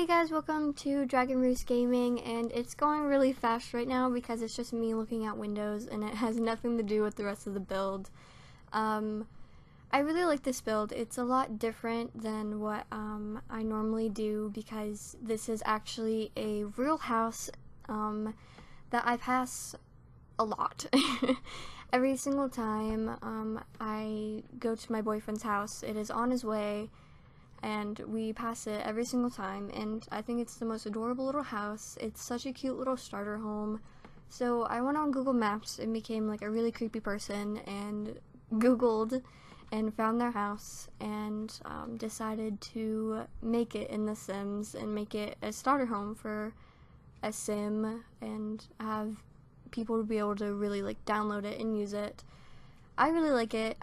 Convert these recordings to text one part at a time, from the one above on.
Hey guys, welcome to Dragon Roost Gaming, and it's going really fast right now because it's just me looking out windows and it has nothing to do with the rest of the build. I really like this build. It's a lot different than what I normally do because this is actually a real house that I pass a lot. Every single time I go to my boyfriend's house, it is on his way, and we pass it every single time, and I think it's the most adorable little house. It's such a cute little starter home. So I went on Google Maps and became like a really creepy person and Googled and found their house and decided to make it in The Sims and make it a starter home for a sim and have people to be able to really like download it and use it. I really like it.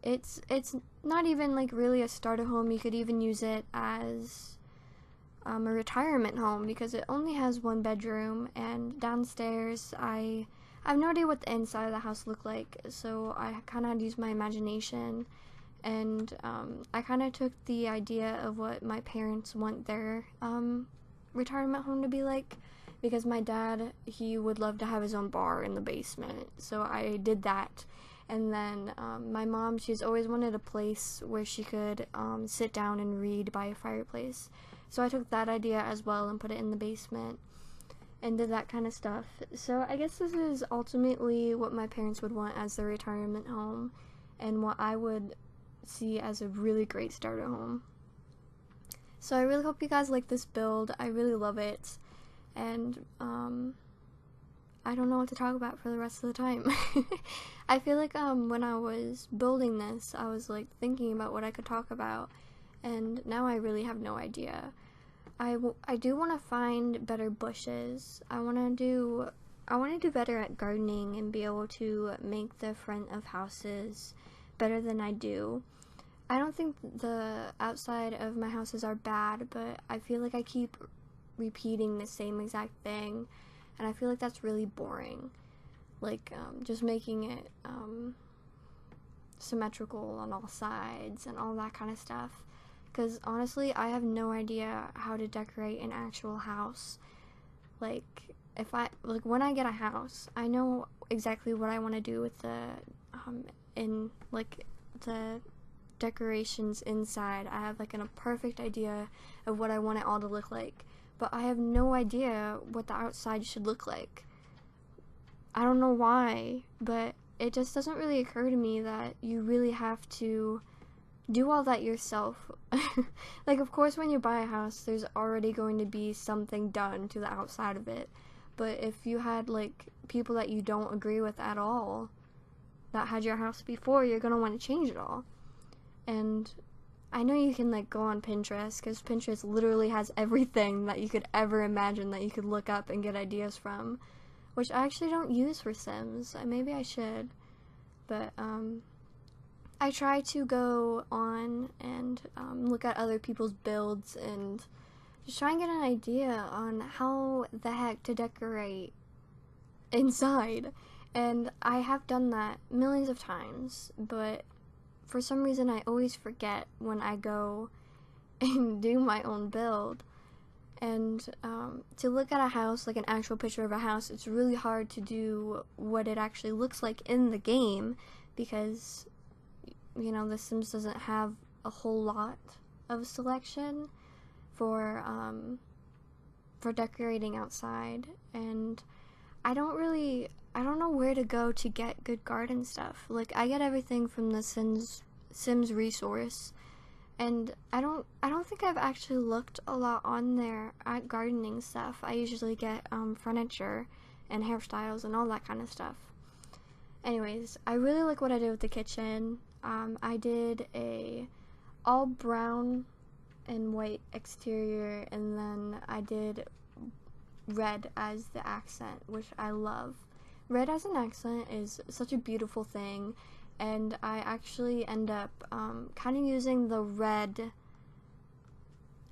It's not even like really a starter home. You could even use it as a retirement home because it only has one bedroom, and downstairs I have no idea what the inside of the house looked like, so I kind of had to use my imagination, and I kind of took the idea of what my parents want their retirement home to be like, because my dad, he would love to have his own bar in the basement, so I did that. And then my mom, she's always wanted a place where she could sit down and read by a fireplace. So I took that idea as well and put it in the basement and did that kind of stuff. So I guess this is ultimately what my parents would want as their retirement home and what I would see as a really great starter home. So I really hope you guys like this build. I really love it. And I don't know what to talk about for the rest of the time. I feel like when I was building this, I was like thinking about what I could talk about, and now I really have no idea. I do want to find better bushes. I want to do better at gardening and be able to make the front of houses better than I do. I don't think the outside of my houses are bad, but I feel like I keep repeating the same exact thing. And I feel like that's really boring, like just making it symmetrical on all sides and all that kind of stuff, because honestly I have no idea how to decorate an actual house. Like when I get a house, I know exactly what I want to do with the the decorations inside. I have like a perfect idea of what I want it all to look like, but I have no idea what the outside should look like. I don't know why, but it just doesn't really occur to me that you really have to do all that yourself. Like, of course, when you buy a house, there's already going to be something done to the outside of it. But if you had, like, people that you don't agree with at all that had your house before, you're going to want to change it all. And I know you can like go on Pinterest, because Pinterest literally has everything that you could ever imagine that you could look up and get ideas from, which I actually don't use for Sims. Maybe I should, but I try to go on and look at other people's builds and just try and get an idea on how the heck to decorate inside, and I have done that millions of times, but for some reason I always forget when I go and do my own build. And to look at a house, like an actual picture of a house, it's really hard to do what it actually looks like in the game, because you know, The Sims doesn't have a whole lot of selection for decorating outside, and I don't know where to go to get good garden stuff. Like, I get everything from the Sims resource, and I don't think I've actually looked a lot on there at gardening stuff. I usually get furniture and hairstyles and all that kind of stuff. Anyways, I really like what I did with the kitchen. I did a all brown and white exterior, and then I did red as the accent, which I love. Red as an accent is such a beautiful thing, and I actually end up kind of using the red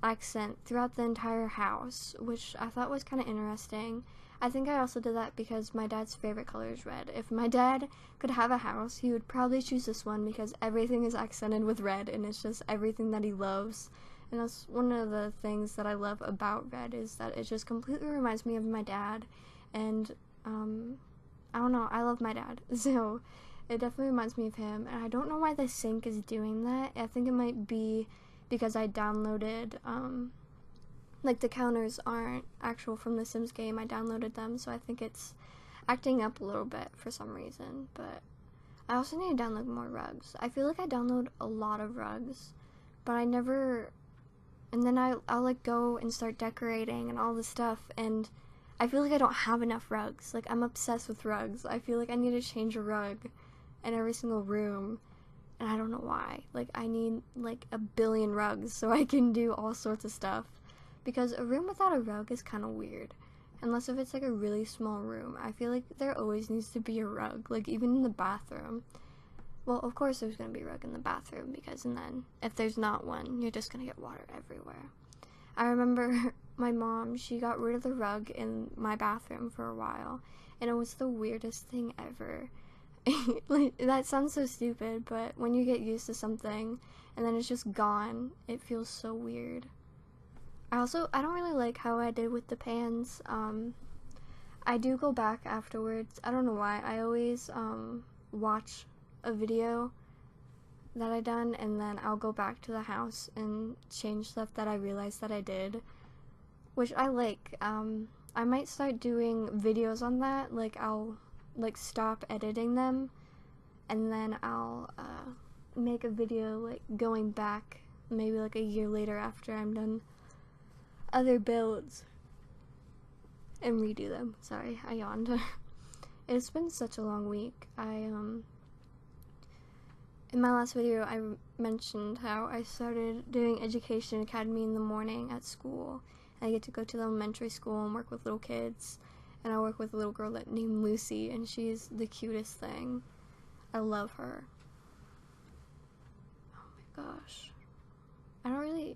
accent throughout the entire house, which I thought was kind of interesting. I think I also did that because my dad's favorite color is red. If my dad could have a house, he would probably choose this one because everything is accented with red, and it's just everything that he loves. And that's one of the things that I love about Red, is that it just completely reminds me of my dad. And I don't know, I love my dad, so it definitely reminds me of him. And I don't know why the sink is doing that. I think it might be because I downloaded, like, the counters aren't actual from the Sims game. I downloaded them, so I think it's acting up a little bit for some reason. But I also need to download more rugs. I feel like I download a lot of rugs, but I never, and then I'll like go and start decorating and all this stuff, and I feel like I don't have enough rugs. Like, I'm obsessed with rugs. I feel like I need to change a rug in every single room, and I don't know why. Like, I need like a billion rugs so I can do all sorts of stuff, because a room without a rug is kind of weird. Unless if it's like a really small room, I feel like there always needs to be a rug, like even in the bathroom. Well, of course there's gonna be a rug in the bathroom, because and then if there's not one, you're just gonna get water everywhere. I remember my mom, she got rid of the rug in my bathroom for a while, and it was the weirdest thing ever. Like, that sounds so stupid, but when you get used to something and then it's just gone, it feels so weird. I don't really like how I did with the pans. I do go back afterwards. I don't know why. I always watch a video that I done, and then I'll go back to the house and change stuff that I realized that I did, which I like. I might start doing videos on that. Like, I'll like stop editing them, and then I'll make a video like going back maybe like a year later after I'm done other builds and redo them. Sorry, I yawned. It's been such a long week. In my last video I mentioned how I started doing Education Academy in the morning at school. I get to go to the elementary school and work with little kids, and I work with a little girl named Lucy, and she's the cutest thing. I love her. Oh my gosh. I don't really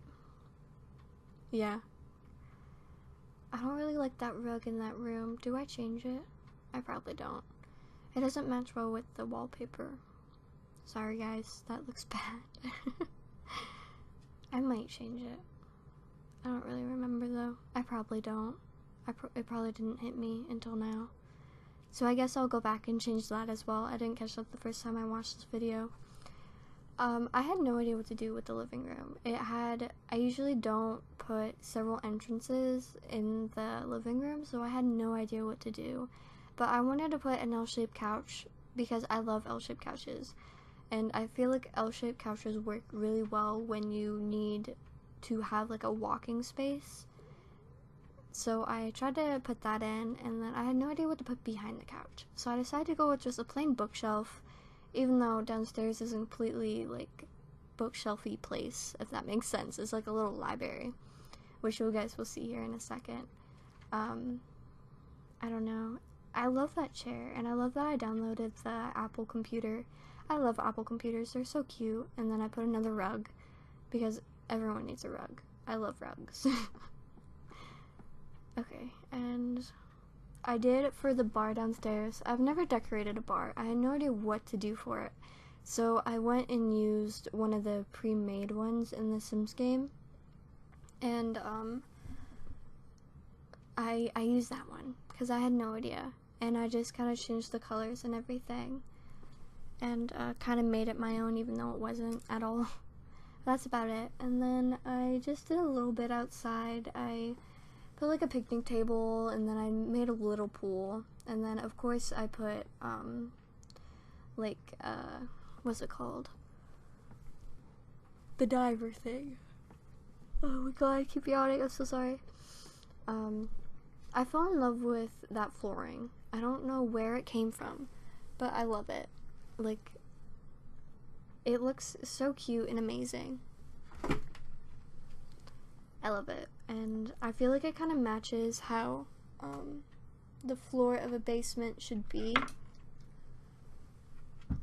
like that rug in that room. Do I change it? I probably don't. It doesn't match well with the wallpaper. Sorry guys, that looks bad. I might change it. I don't really remember though. I probably don't. It probably didn't hit me until now. So I guess I'll go back and change that as well. I didn't catch that the first time I watched this video. I had no idea what to do with the living room. I usually don't put several entrances in the living room, so I had no idea what to do. But I wanted to put an L-shaped couch because I love L-shaped couches. And I feel like L-shaped couches work really well when you need to have like a walking space. So I tried to put that in, and then I had no idea what to put behind the couch. So I decided to go with just a plain bookshelf, even though downstairs is a completely like bookshelfy place, if that makes sense. It's like a little library, which you guys will see here in a second. I don't know. I love that chair, and I love that I downloaded the Apple computer. I love Apple computers, they're so cute. And then I put another rug, because everyone needs a rug. I love rugs. Okay, and I did for the bar downstairs. I've never decorated a bar. I had no idea what to do for it. So I went and used one of the pre-made ones in the Sims game. And I used that one because I had no idea. And I just kind of changed the colors and everything. And kind of made it my own, even though it wasn't at all. That's about it. And then I just did a little bit outside. I put like a picnic table, and then I made a little pool, and then of course I put what's it called, the diver thing. Oh my god, I keep yawning, I'm so sorry. I fell in love with that flooring. I don't know where it came from, but I love it. Like, it looks so cute and amazing. I love it, and I feel like it kind of matches how the floor of a basement should be.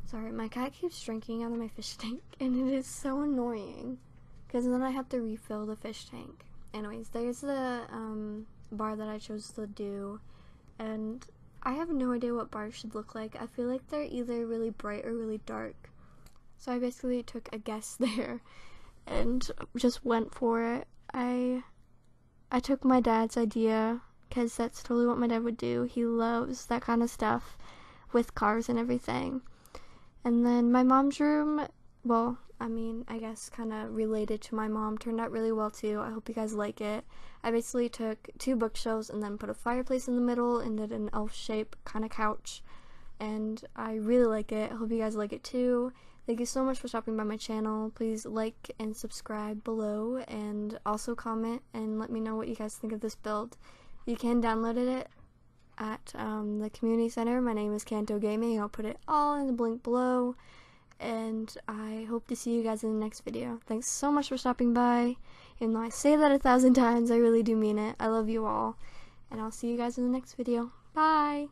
Sorry, my cat keeps drinking out of my fish tank, and it is so annoying, because then I have to refill the fish tank. Anyways, there's the bar that I chose to do, and I have no idea what bars should look like. I feel like they're either really bright or really dark, so I basically took a guess there. and just went for it. I took my dad's idea because that's totally what my dad would do. He loves that kind of stuff with cars and everything. And then my mom's room, well, I mean, I guess kind of related to my mom, turned out really well too. I hope you guys like it. I basically took 2 bookshelves and then put a fireplace in the middle and did an elf shape kind of couch. And I really like it. I hope you guys like it too. Thank you so much for stopping by my channel. Please like and subscribe below, and also comment and let me know what you guys think of this build. You can download it at the community center. My name is Kanto Gaming. I'll put it all in the link below, and I hope to see you guys in the next video. Thanks so much for stopping by. Even though I say that 1,000 times, I really do mean it. I love you all, and I'll see you guys in the next video. Bye!